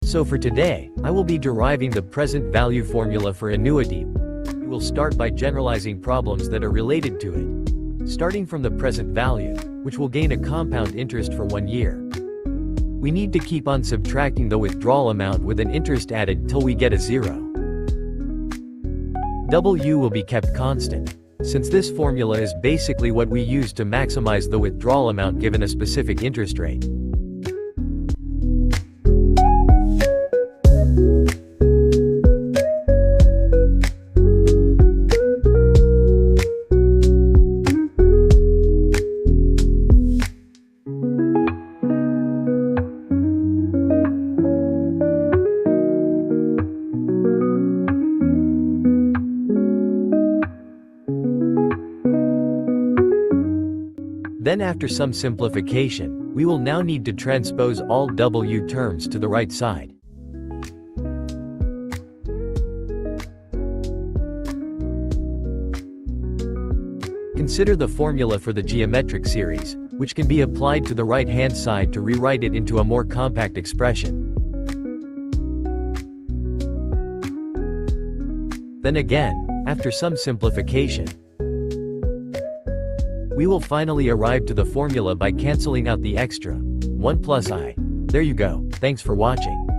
So for today, I will be deriving the present value formula for annuity. We will start by generalizing problems that are related to it. Starting from the present value, which will gain a compound interest for 1 year. We need to keep on subtracting the withdrawal amount with an interest added till we get a 0. W will be kept constant, since this formula is basically what we use to maximize the withdrawal amount given a specific interest rate. Then after some simplification, we will now need to transpose all W terms to the right side. Consider the formula for the geometric series, which can be applied to the right-hand side to rewrite it into a more compact expression. Then again, after some simplification, we will finally arrive to the formula by cancelling out the extra 1 plus I. There you go. Thanks for watching.